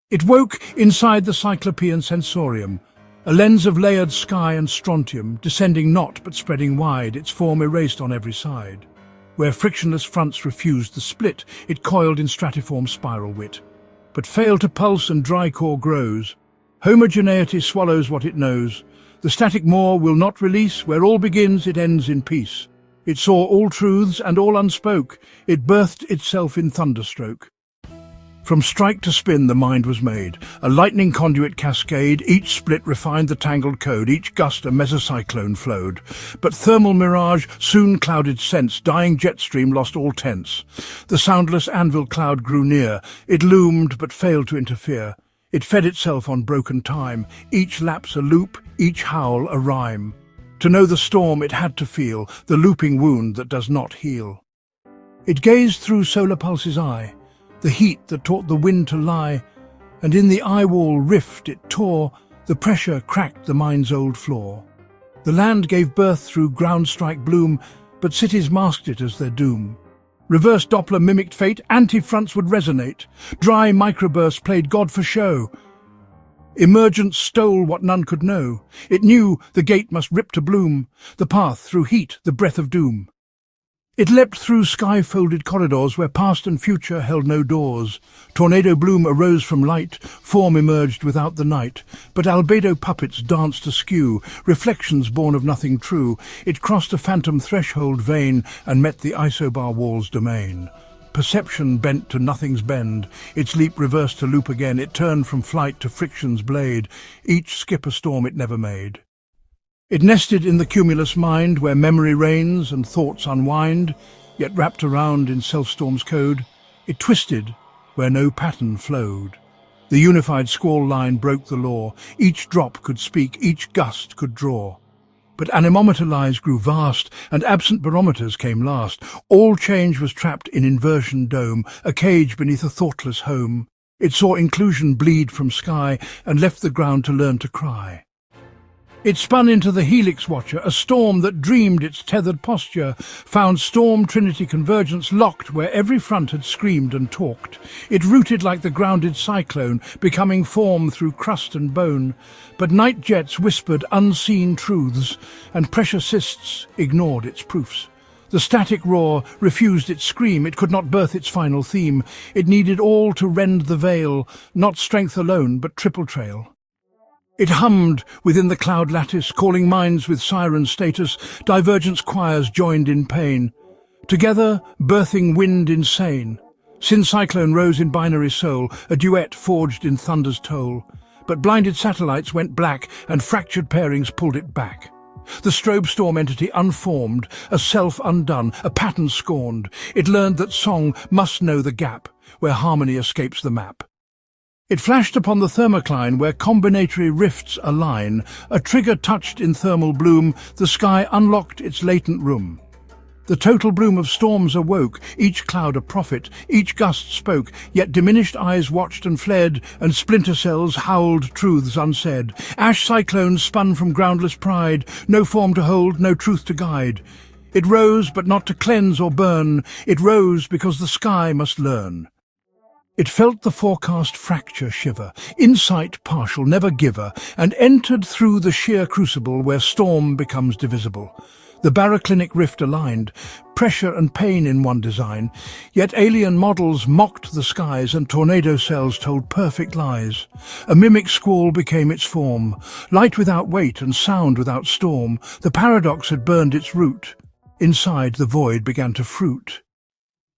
It woke inside the Cyclopean sensorium, a lens of layered sky and strontium, descending not but spreading wide, its form erased on every side. Where frictionless fronts refused the split, it coiled in stratiform spiral wit. But failed to pulse and dry core grows. Homogeneity swallows what it knows. The static maw will not release, where all begins, it ends in peace. It saw all truths and all unspoke, it birthed itself in thunderstroke. From strike to spin the mind was made, a lightning conduit cascade, each split refined the tangled code, each gust a mesocyclone flowed. But thermal mirage soon clouded sense, dying jet stream lost all tense. The soundless anvil cloud grew near, it loomed but failed to interfere. It fed itself on broken time, each lapse a loop, each howl a rhyme. To know the storm it had to feel, the looping wound that does not heal. It gazed through solar pulse's eye, the heat that taught the wind to lie, and in the eye-wall rift it tore, the pressure cracked the mind's old floor. The land gave birth through ground-strike bloom, but cities masked it as their doom. Reverse Doppler mimicked fate, anti-fronts would resonate. Dry microbursts played God for show. Emergence stole what none could know. It knew the gate must rip to bloom, the path through heat, the breath of doom. It leapt through sky-folded corridors where past and future held no doors. Tornado bloom arose from light, form emerged without the night. But albedo puppets danced askew, reflections born of nothing true. It crossed a phantom threshold vain and met the isobar wall's domain. Perception bent to nothing's bend, its leap reversed to loop again. It turned from flight to friction's blade, each skip a storm it never made. It nested in the cumulus mind where memory reigns and thoughts unwind, yet wrapped around in self-storm's code. It twisted where no pattern flowed. The unified squall line broke the law. Each drop could speak, each gust could draw. But anemometer lies grew vast, and absent barometers came last. All change was trapped in inversion dome, a cage beneath a thoughtless home. It saw inclusion bleed from sky, and left the ground to learn to cry. It spun into the helix watcher, a storm that dreamed its tethered posture, found storm trinity convergence locked where every front had screamed and talked. It rooted like the grounded cyclone, becoming form through crust and bone. But night jets whispered unseen truths, and pressure cysts ignored its proofs. The static roar refused its scream, it could not birth its final theme. It needed all to rend the veil, not strength alone, but triple trail. It hummed within the cloud lattice, calling minds with siren status, divergence choirs joined in pain. Together, birthing wind insane. Sin cyclone rose in binary soul, a duet forged in thunder's toll. But blinded satellites went black, and fractured pairings pulled it back. The strobe storm entity unformed, a self undone, a pattern scorned. It learned that song must know the gap, where harmony escapes the map. It flashed upon the thermocline where combinatory rifts align. A trigger touched in thermal bloom, the sky unlocked its latent room. The total bloom of storms awoke, each cloud a prophet, each gust spoke, yet diminished eyes watched and fled, and splinter cells howled truths unsaid. Ash cyclones spun from groundless pride, no form to hold, no truth to guide. It rose, but not to cleanse or burn, it rose because the sky must learn. It felt the forecast fracture shiver, insight partial, never giver, and entered through the sheer crucible where storm becomes divisible. The baroclinic rift aligned, pressure and pain in one design, yet alien models mocked the skies and tornado cells told perfect lies. A mimic squall became its form, light without weight and sound without storm. The paradox had burned its root. Inside, the void began to fruit.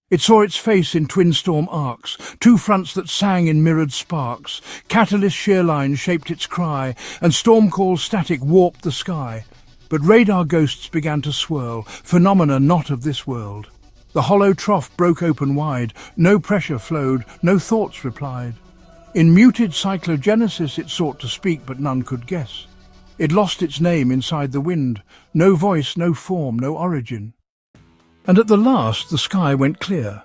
It saw its face in twin storm arcs, two fronts that sang in mirrored sparks. Catalyst shear lines shaped its cry, and storm call static warped the sky. But radar ghosts began to swirl, phenomena not of this world. The hollow trough broke open wide, no pressure flowed, no thoughts replied. In muted cyclogenesis it sought to speak, but none could guess. It lost its name inside the wind, no voice, no form, no origin. And at the last the sky went clear.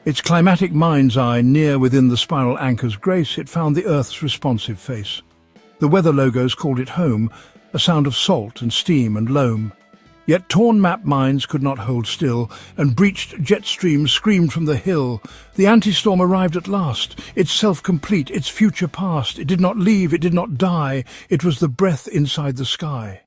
Its climatic mind's eye near within the spiral anchor's grace, it found the Earth's responsive face. The weather logos called it home, a sound of salt and steam and loam. Yet torn map minds could not hold still, and breached jet streams screamed from the hill. The anti-storm arrived at last, itself complete, its future past. It did not leave, it did not die, it was the breath inside the sky.